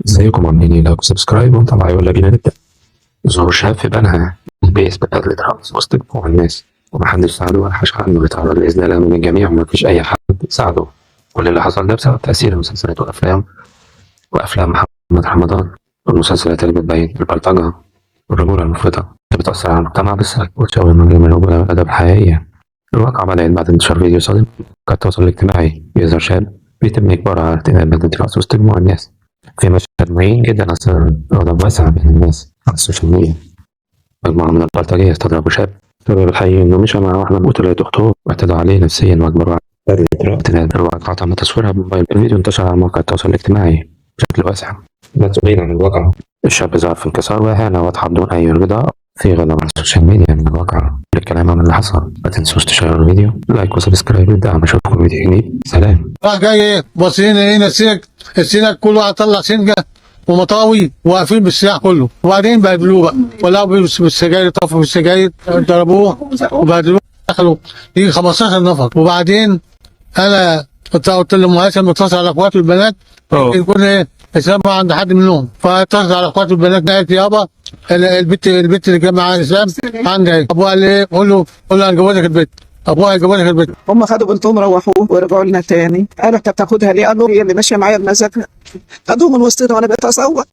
ازيكم عاملين ايه؟ لايك وسبسكرايب ومتابعة. يلا بينا نبدأ. ظهور شاب في بنها بيثبت قتل رأس وسط جموع الناس، ومحدش ساعده ولا حاجة عنه، بيتعرض لإذلال من الجميع ومفيش أي حد ساعده. كل اللي حصل ده بسبب تأثير المسلسلات وأفلام محمد رمضان، والمسلسلات اللي بتبين البلطجة والرجولة المفرطة اللي بتأثر على المجتمع بالسلب وتشوه من الرجولة والأدب الحقيقية. الواقعة بدأت بعد انتشار فيديو صادم على التواصل الاجتماعي بيظهر شاب بيتم إجباره على ارتداء بدلة رأس وسط جموع الناس في مشهد مهين جدا أثار غضب واسع بين الناس على السوشيال ميديا. مجموعة من البلطجية استضربوا شاب سبب الحقيقي إنه مشى مع واحدة وطلعت أخته واعتدوا عليه نفسيا وأجبروه على ارتداء الواقعة تم تصويرها بموبايل. الفيديو انتشر على مواقع التواصل الاجتماعي بشكل واسع. مسؤولين عن الواقعة، الشاب ظهر في انكسار وإهانة واضحة بدون أي رضا في غضب على السوشيال ميديا من الواقع. للكلام عن اللي حصل ما تنسوش تشيروا الفيديو، لايك وسبسكرايب للدعم. أشوفكم فيديو جديد، سلام. راح جاي ايه باصين ايه السنك كله واحد طلع سنجه ومطاوي واقفين بالسلاح كله، وبعدين بهدلوه بقى ولعوا بالسجاير، طفوا بالسجاير، ضربوه وبهدلوه. دخلوا يجي 15 نفر، وبعدين انا قلت لهم هيثم اتصل على اخواته البنات يكون ايه اسلام عند حد منهم، فاتصل على اخواته البنات قالت يابا البت اللي كان معاها اسلام عندها ابوها قال ايه، قول له هنجوزك البت، ابوها هيجوزك البت. هم خدوا بنتهم روحوا ورجعوا لنا تاني. قالوا انت بتاخدها ليه؟ قالوا هي اللي ماشيه معايا بمزاجها. خدوه من وسطنا وانا بقيت اصوت.